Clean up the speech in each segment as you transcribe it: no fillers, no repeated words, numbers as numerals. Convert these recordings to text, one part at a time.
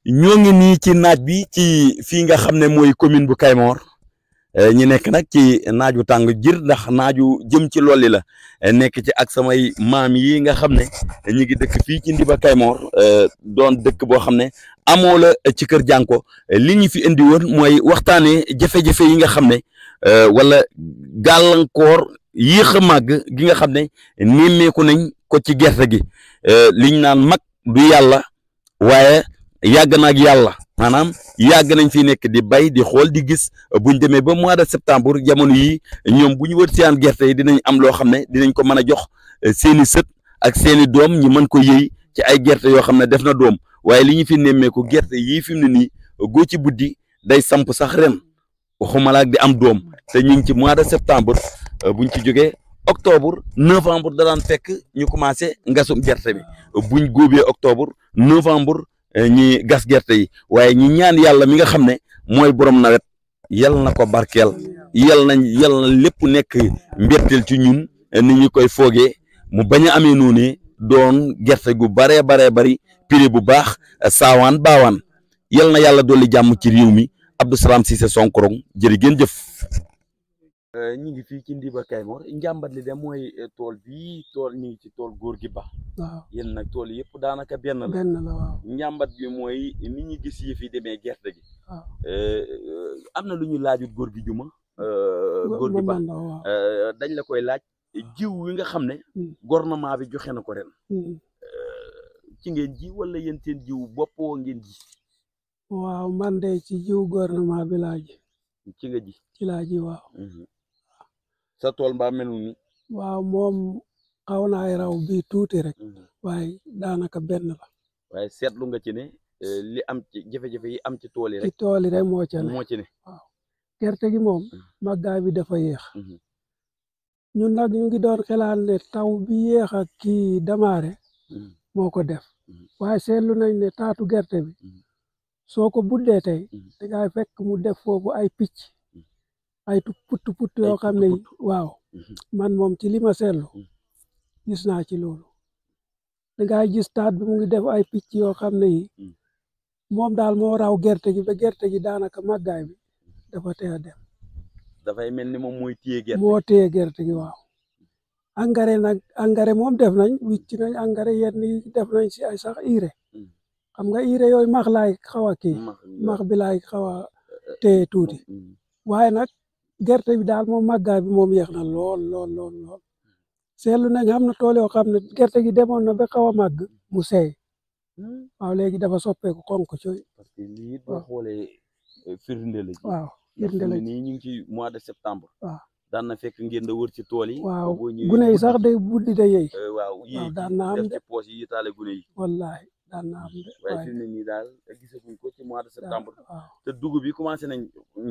ñoo ngi nii ci naaj bi ci fii nga xam ne mooy commune bu Kaymoor ñi nekk nag ci naaju tàng jir ndax naaju jëm ci lolli la nekk ci ak samay maam yi nga xam ne ñu ngi dëkk fii ci Ndiba Kaymoor doon dëkk boo xam ne amoo la ci kër Jànko li ñu fi indi woon mooy waxtaanee jafe-jafe yi nga xam ne wala gàllankoor yéex a màgg gi nga xam ne nemmeeku nañ ko ci gerte gi liñ naan mag du yàlla waaye yàgg na ak yàlla maanaam yàgg nañ fi nekk di bay di xool di gis buñ demee ba mois de septembre jamono yi ñoom bu ñu wër siyaan gerte yi dinañ am loo xam ne dinañ ko mën a jox seeni sët ak seeni doom ñi mën ko yëy ci ay gerte yoo xam ne def na doom waaye li ñu fi nemmeeku gerte yii fi mu ne nii goo ci buddi day samp sax ren waxumala ak di am doom te ñu ngi ci mois de septembre buñ ci jógee octobre novembre da daan fekk ñu commencé ngasum gerte bi buñ góobee octobre novembre ñi gas gerte yi waaye ñi ñaan yàlla mi nga xam ne mooy borom nawet yal na ko barkeel yal na lépp nekk mbetteel ci ñun ni ñu koy foogee mu bañ a amee noonu doon gerte gu baree bari prix bu baax saawaan baawaan yal na yàlla dolli jàmm ci réew mi Abdou Salam Cissé Sonkorong jërë ngeen jëf. ñu ngi fii ci Ndiba Kaymoor njàmbat li de mooy tool bii ñu ngi ci tool góor gi ba. waaw yéen nag tool yëpp daanaka benn la. waaw. njàmbat bi mooy ni ñu gis yi fi demee gerte gi. waaw am na lu ñu laajut góor gi juma. góor gi ba dañ la koy laaj jiw wi nga xam ne. gouvernement bi joxe na ko ren. ci ngeen ji wala yéen seen jiw boppoo ngeen ji. waaw man de ci jiw gouvernement bi laa ji. ci nga ji. ci laa ji waaw. sa tool mbaa melul ni. waaw moom xaw naay raw bii tuuti rek. waaye daanaka benn la. waaye seetlu nga ci ne li am ci jafe-jafe yi am ci tool yi rek. ci tool yi rek moo ca ne. waaw gerte gi moom. màggaay bi dafa yéex. ñun nag ñu ngi doon xelaat ne taw bi yéex ak kii damaare. moo ko def. waaye seetlu nañ ne taatu gerte bi. soo ko buddee tey. dangay fekk mu def foofu ay picc. ay putt yoo xam ne waaw man moom ci li ma seetlu gis naa ci loolu dangay gis taat bi mu ngi def ay picc yoo xam ne yi moom daal moo raw gerte gi ba gerte gi daanaka màggaay bi dafa tee a dem. dafay mel ni moom mooy téye gerte moo téye gerte gi waaw. engrais moom def nañ wicc nañ engrais yenn yi def nañ si ay sax urée xam nga urée yooyu max laay xaw a kii max bi laay xaw a téye tuuti waaye nag gerte bi daal moom màggaay bi moom yéex na lool seetlu nañ xam na tool yoo xam ne gerte gi demoon na ba xaw a màgg mu seey waaw léegi dafa soppeeku xonk coy parce que lii boo xoolee firnde la waaw firnde la nii ñu ngi ci mois de septembre waaw daan na fekk ngeen da wër ci tool yi waaw gune yi sax day buddi da yey waaw waaw daan na am de poos yi yitaale gune yi wallaahi daan na am de waaye fi mu ne nii daal gisaguñ ko ci mois de septembre waaw te dugub bi commencé nañ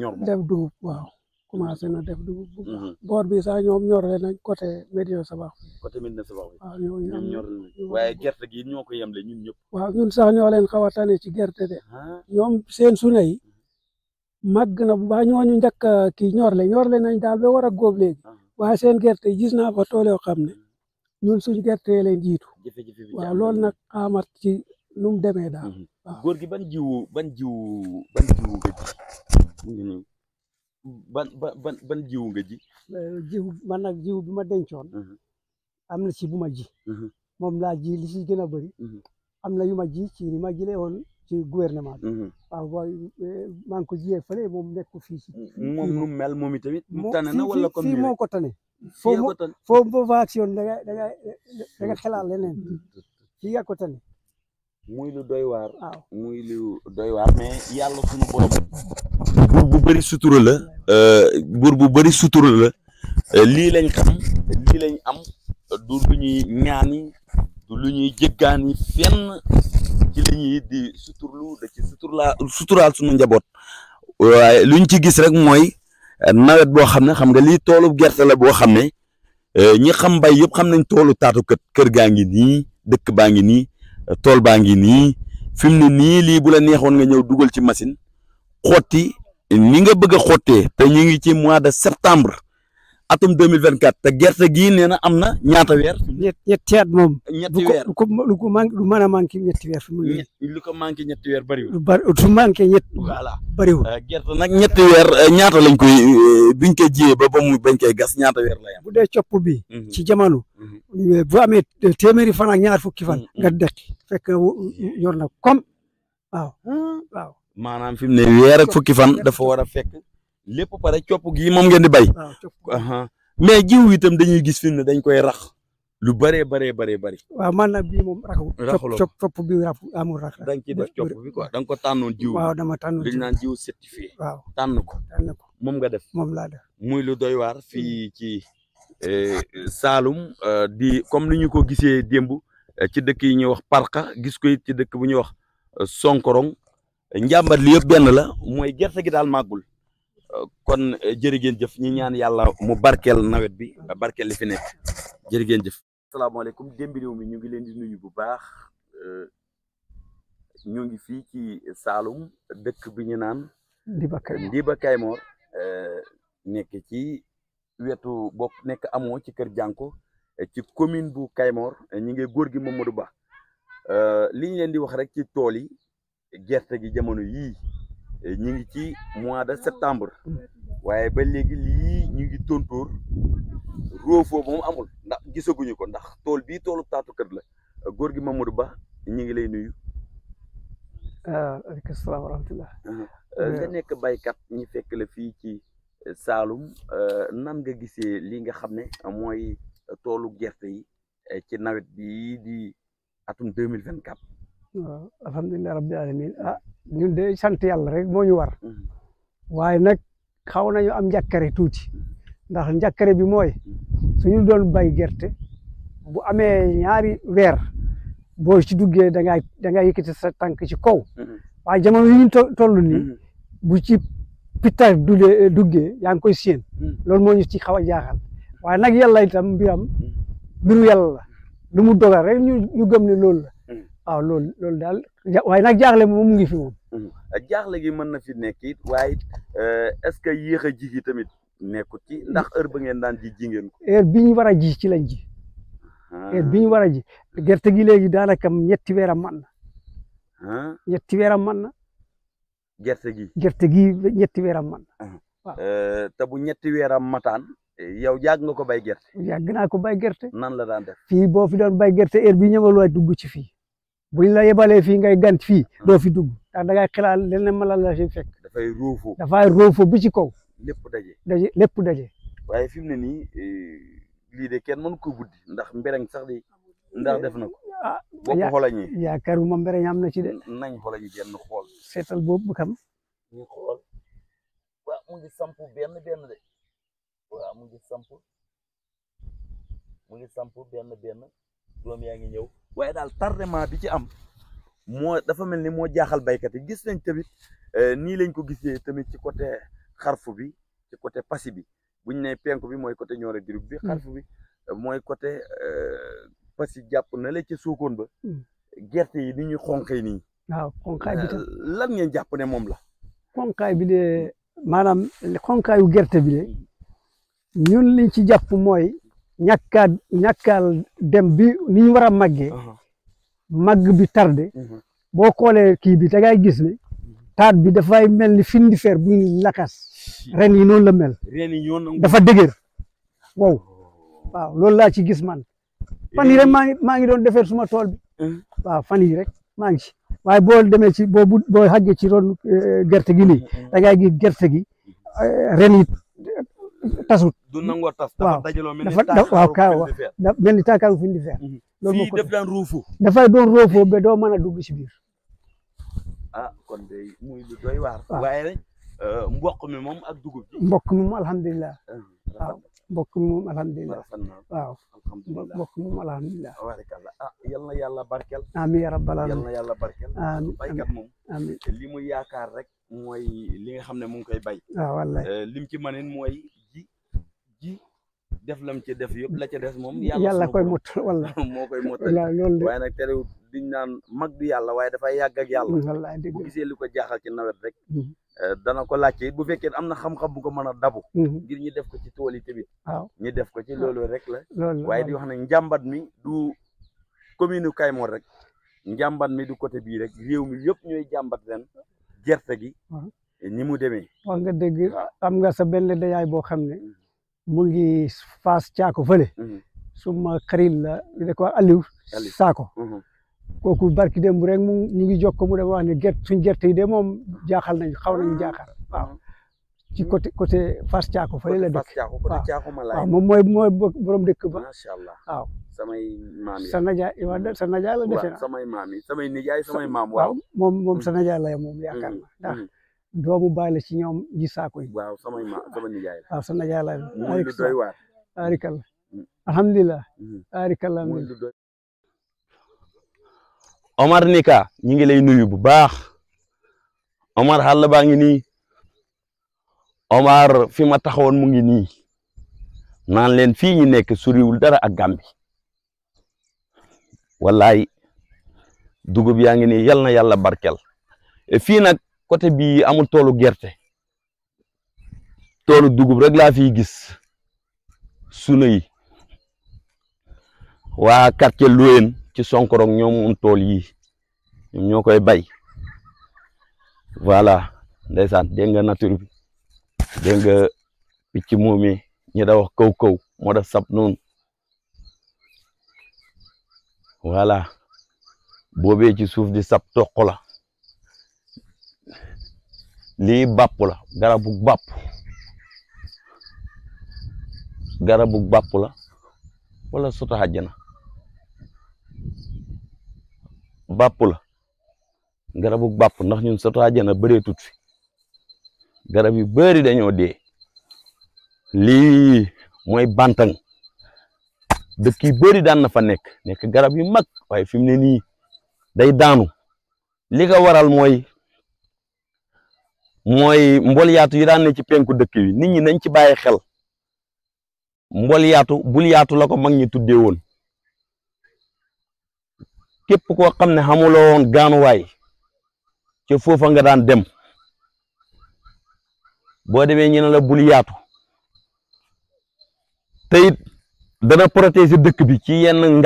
ñor moom def dugub waaw commencé na def dugub bu baax boor bi sax ñoom ñorle nañ côté Médina Sabax côté Médina Sabax bi waaw ñoom ñorle nañ waaye gerte gi ñoo ko yemle ñun ñëpp waaw ñun sax ñoo leen xaw a tane ci gerte de ñoom seen sune yi màgg na bu baax ñooñu njëkk kii ñorle nañ daal ba war a góob léegi waaye seen gerte gis naa fa tool yoo xam ne ñun suñ gerte leen jiitu waaw loolu nag xamat ci nu mu demee daal waaw góor gi ban jiwu nga ji ban jiwu nga ji jiw man nag jiw bi ma dencoon am na ci bu ma ji moom laa ji li ci gën a bëri am na yu ma ji ci ni ma jëlee woon ci gouvernement bi waaw maa ngi ko jiyee fële moom nekk fii ci moom nu mel moom itamit tane na wala comme fii moo ko tane foofu boo fa action da nga xelaat leneen fii nga ko tane muy lu doy waar waaw muy lu doy waar mais yàlla suñu borom buur bu bëri sutura la buur bu bëri sutura la lii lañ xam lii lañ am du lu ñuy ñaani du lu ñuy jéggaani fenn ci li ñuy di suturlu da ci suturaal suñu njaboot waaye luñ ci gis rek mooy nawet boo xam ne xam nga lii toolu gerte la boo xam ne ñi xam mbay yëpp xam nañ toolu taatu kër gaa ngi nii dëkk baa ngi nii tool baa ngi nii fi mu ne nii lii bu la neexoon nga ñëw dugal ci machine xotti ni nga bëgg a xottee te ñu ngi ci mois de septembre atum 2024 te gerte gii nee na am na ñaata weer. ñetti at moom. ñetti weer lu ko mën a manqué ñetti weer fi mu ne. lu ko manqué ñetti weer bëriwul. su manqué voilà bëriwul. gerte nag ñetti weer ñaata lañ koy biñ koy jiyee ba mu bañ koy gas ñaata weer lay am. bu dee copp bi. ci jamono. bu amee téeméeri fan ak ñaar fukki fan. nga dekk fekk yor na comme waaw. maanaam fi mu ne weer ak fukki fan dafa war a fekk lépp pare copp gii moom ngeen di bay. mais jiw itam dañuy gis fi mu ne dañ koy rax lu bëree bëri. waaw man nag bii moom raxul copp bi amul rax. da nga ciy def copp bi quoi da nga ko tànnoon jiw. waaw dama tànnoon jiw naan jiw certifié. waaw tànn ko moom nga def. moom laa def muy lu doy waar fii ci Saloum di comme ni ñu ko gisee démb ci dëkk yi ñuy wax Parka gis ko it ci dëkk bu ñuy wax Sonkorong njàmbat li yëpp benn la mooy gerte gi daal màggul kon jërë ngeen jëf ñi ñaan yàlla mu barkeel nawet bi barkeel li fi nekk jërë ngeen jëf. asalaamaaleykum Demby Réew mi ñu ngi leen di nuyu bu baax ñu ngi fii ci Saloum dëkk bi ñu naan Ndiba Kaymoor nekk ci wetu bokk nekk amoo ci kër Jànko ci commune bu Kaymoor ñi ngi góor gi Mamadou Ba li ñu leen di wax rek ci tool yi gerte gi jamono yii ñu ngi ci mois de septembre waaye ba léegi lii ñu ngi tontóor roofoo moom amul ndax gisaguñu ko ndax tool bii toolu taatu kër la góor gi Mamadou Ba ñu ngi lay nuyu. aleykum salaam wa rahmatulah. nga nekk baykat ñi fekk la fii ci Saloum nan nga gisee li nga xam ne mooy toolu gerte yi ci nawet bii di atum 2024. waaw alhamdulilah rabbil alamin ñun de sant yàlla rek moo ñu war waaye nag xaw nañu am njàkkare tuuti ndax njàkkare bi mooy suñu doon bay gerte bu amee ñaari weer boo ci duggee da ngay yëkkati sa tànk ci kaw waaye jamono yi ñu toll nii bu ci pittax duggee yaa ngi koy séen loolu moo ñu ci xaw a jaaxal waaye nag yàlla itam mbiru yàlla la lu mu dogal rek ñu gëm ne loolu la waaw loolu daal waaye nag jaaxle moom mu ngi fi moom. jaaxle gi mën na fi nekk it waaye est-ce que yéex a ji gi tamit nekkut ci ndax heure ba ngeen daan ji ngeen ko. heure bi ñu war a ji ci lañ ji. heure bi ñu war a ji gerte gi léegi daanaka ñetti weeram mën na. ñetti weeram mën na. gerte gi ñetti weeram mën na. waaw te bu ñetti weeram mataan yow yàgg nga ko bay gerte. yàgg naa ko bay gerte. nan la daan def. fii boo fi doon bay gerte heure bi ñëwal waay dugg ci fii. buñ la yebalee fii ngay gant fii doo fi dugg ndax da ngay xalaat leneen mala la fi fekk. dafay roofoo bi ci kaw. lépp daje. waaye fi mu ne nii lii de kenn mënu ko buddi ndax mbereng sax di ndax def na ko. boo ko xoolañee yaakaaruma mbereng am na ci de. nañ xoolañi genn xool. seetal boobu kam. ñu xool waaw mu ngi samp benn de waaw mu ngi samp benn doom yaa ngi ñëw. waaye daal tardement bi ci am dafa mel ni moo jaaxal baykat yi gis nañ tamit nii lañ ko gisee tamit ci côté xarfu bi ci côté pasi bi buñ ne penku bi mooy côté ñoore dirib bi xarfu bi mooy côté pasi jàpp na la ci suukoon ba gerte yi ni ñuy xonqee nii. waaw xonqaay bi tam lan ngeen jàpp ne moom la. xonqaay bi de maanaam xonqaayu gerte bi de ñun liñ ci jàpp mooy. ñàkkaal dem bi ni ñu war a màggee màgg bi tardé boo xoolee kii bi da ngay gis ne taat bi dafay mel ni fin di fer buy lakas ren yi noonu la mel dafa dëgër wow waaw loolu laa ci gis man fan yi rek maa ngi doon defar suma tool bi waaw fan yi rek maa ngi ci waaye boo demee ci boo xàggee ci ron gerte gi nii da ngay gis gerte gi ren yi tasut du nangoo tas waaw dafa dajaloo mel ni taakaaru fi di fer loolu moo ko def daan ruufu dafay doon roofoo ba doo mën a dugg si biir kon de muy lu doy waar waaye rek mboq mi moom ak dugub bi mbokk mi moom alhamdulilah waaw mbokk mi moom alhamdulilah waaw mbokk mi moom alhamdulilah yal na yàlla barkel amiin ya rabbal yal na yàlla barkel baykat moom amiin li mu yaakaar rek mooy li nga xam ne mu ngi koy bay waaw wallaay lim ci manin mooy ji def lam ci def yëpp la ca des moom yàlla koy mottal walla moo koy mottal loolu waaye nag terewul diñ naan mag du yàlla waaye dafay yàgg ak yàlla wallaay dëgg bu gisee li ko jaaxal ci nawet rek dana ko laajte bu fekkee am na xam-xam bu ko mën a dabu ngir ñu def ko ci tool yi tamit waaw ñu def ko ci loolu rek la loolu waaye di wax ne njàmbat mi du commune Kayemor rek njàmbat mi du côté bii rek réew mi yëpp ñooy jàmbat ren gerte gi ni mu demee wax nga dëgg am nga sa benn dayaay boo xam ne mu ngi Fass Caako fële suma xarit la ñu ko Aliou Saako kooku barki démb rek ñu ngi jokko mu dem wax ne suñ gerte yi de moom jaaxal nañu xaw nañu jaaxal waaw ci côté Fass Caako fële la dëkk waaw moom mooy borom dëkk ba macha allah waaw samay maam yi sa najaay sa najaay la defe na samay maam yi samay nijaay samay maam waaw moom sa najaay la moom yaakaar na ndax doomu baay la ci ñoom ji Saako yi waaw samay maam sama nijaay la waaw sa najaay la muy lu doy waar arikalla alhamdulilah arikalla Omar Nika ñi ngi lay nuyu bu baax Omar xàll baa ngi nii Omar fi ma taxawoon mu ngi nii naan leen fii ñu nekk suriwul dara ak Gàmbi wallaay dugub yaa ngi nii yal na yàlla barkel fii nag côté bii amul toolu gerte toolu dugub rek laa fiy gis sunu yi waa quartier Loyen ci Sonkorong ñoom moom tool yi ñoom ñoo koy bay voilà ndeysaan dégg nga nature bi dégg nga picc moomi ñi da wax kaw moo def sab noonu voilà boobee ci suuf di sab toq la lii bàpp la garabu bàpp la wala soto xàjjana bàpp la garabu bàpp ndax ñun soto xàjjana bëree tut fi garab yu bëri dañoo dee lii mooy bantang dëkk yu bëri daan na fa nekk garab yu mag waaye fi mu ne nii day daanu li ko waral mooy mbol yaatu yi daan ne ci penku dëkk bi nit ñi nañ ci bàyyi xel mbol yaatu bul yaatu la ko mag ñi tuddee woon képp koo xam ne xamuloo woon gaanuwaay ca foofa nga daan dem boo demee ñu ne la bul yaatu te it dana protéger dëkk bi ci yenn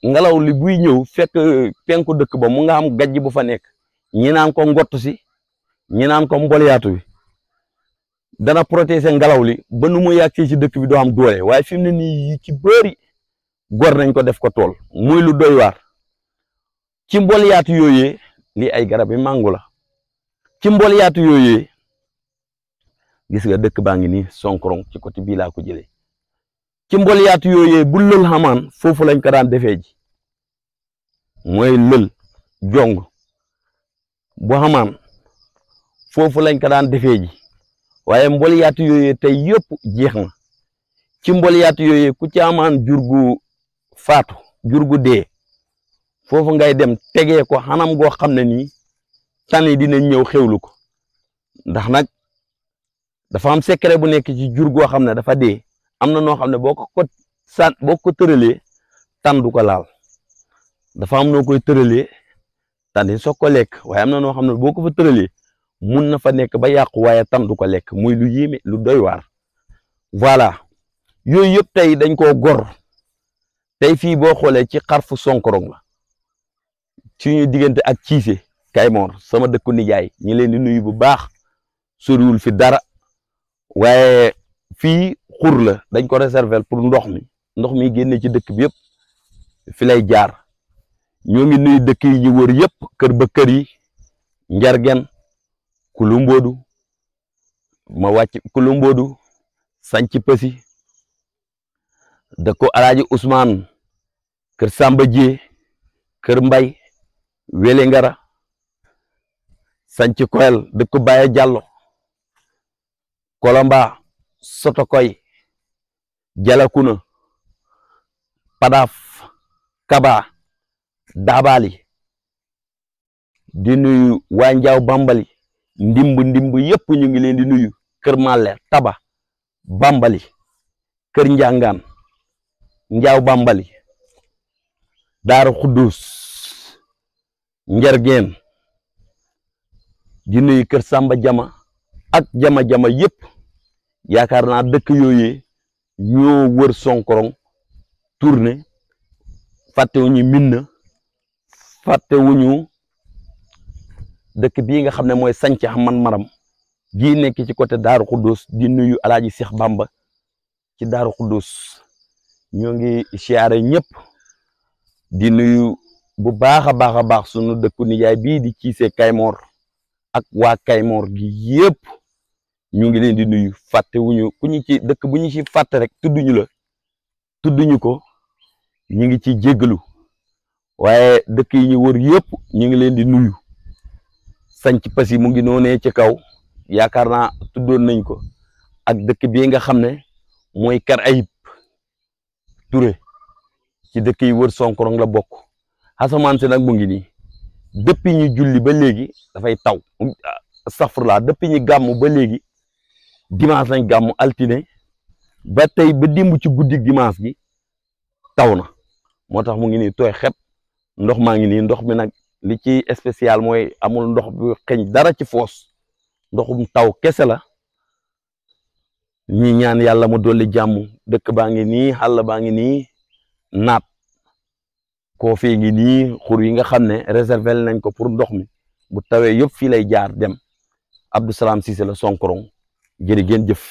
ngelaw li buy ñëw fekk penku dëkk ba mu nga am gajj bu fa nekk ñi naan ko ngott si ñi naan ko mbol yaatu bi dana protéger ngelaw li ba nu mu yàgg ci dëkk bi doo am doole waaye fi mu ne nii yi ci bëri gor nañ ko def ko tool muy lu doy waar ci mbol yaatu yooyee lii ay garab yi màngo la ci mbol yaatu yooyee gis nga dëkk baa ngi nii Sonkorong ci côté bii laa ko jëlee ci mbol yaatu yooyee bu lël xamaan foofu lañ ko daan defee ji mooy lël jong bu xamaan foofu lañ ko daan defee ji waaye mbol yaatu yooyee tey yëpp jeex na ci mbol yaatu yooyee ku ci amaan jur gu faatu jur gu dee foofu ngay dem tegee ko xanam goo xam ne nii tani dina ñëw xewlu ko ndax nag dafa am secret bu nekk ci jur goo xam ne dafa dee am na noo xam ne boo ko tëralee tan du ko laal dafa am noo koy tëralee tan di soog ko lekk waaye am na noo xam ne boo ko fa tëralee mun na fa nekk ba yàqu waaye tan du ko lekk muy lu yéeme lu doy waar voilà yooyu yëpp tey dañ koo gor tey fii boo xoolee ci xarfu Sonkorong la ci ñu diggante ak Ciise Kayemor sama dëkku nijaay ñi leen di nuyu bu baax soriwul fi dara waaye fii xur la dañ ko réserver pour ndox mi génne ci dëkk bi yëpp fi lay jaar ñoo ngi nuyu dëkk yi ñu wër yëpp kër ba kër yi Njargen Kulumboodu ma wàcc Kulumboodu Sanci Pësi dëkku Alaaji Ousmane kër Samba Jee kër Mbay Wele Ngara Sanci Koyel dëkku Baye Jallo Kolomba Sotokoy Jalakuna Padaf Kaba Dabali di nuyu waa Njaaw Bambali ndimb yëpp ñu ngi leen di nuyu kër Malle Taba Bambali kër Njangaan Njaaw Bambali Daaru Xuddus Njargeen di nuyu kër Samba Jama ak jama-jama yëpp yaakaar naa dëkk yooyee ñoo wër Sonkorong tourné fàttewuñu Minna fàttewuñu dëkk bii nga xam ne mooy Sancax man maram gii nekk ci côté Daaru Xuddus di nuyu Alaaji Seex Bamba ci Daaru Xuddus ñoo ngi siyaare ñëpp di nuyu bu baax a baax sunu dëkku nijaay bii di Cissé Kaymoor ak waa Kaymoor gi yëpp ñu ngi leen di nuyu fàttewuñu ku ñu ci dëkk bu ñu ci fàtte rek tudduñu ko ñu ngi ci jéggalu waaye dëkk yi ñu wër yëpp ñu ngi leen di nuyu Sanc Passy mu ngi noonee ci kaw yaakaar naa tuddoon nañ ko ak dëkk bii nga xam ne mooy Kër Ayib Touré ci dëkk yi wër Sonkorong la bokk asamaan si nag mu ngi nii depuis ñu julli ba léegi dafay taw safrla depuis ñu gàmm ba léegi dimanche lañ gàmm altine ba tey ba dimb ci guddi dimanche gi taw na moo tax mu ngi nii tooy xep ndox maa ngi nii ndox mi nag li ci spécial mooy amul ndox bu xeeñ dara ci foos ndoxum taw kese la ñi ñaan yàlla mu dolli jàmm dëkk baa ngi nii xàll baa ngi nii naat koo fii ngi nii xur yi nga xam ne réservé nañ ko pour ndox mi bu tawee yëpp fii lay jaar dem Abdou Salam Cissé la Sonkorong jërë ngeen jëf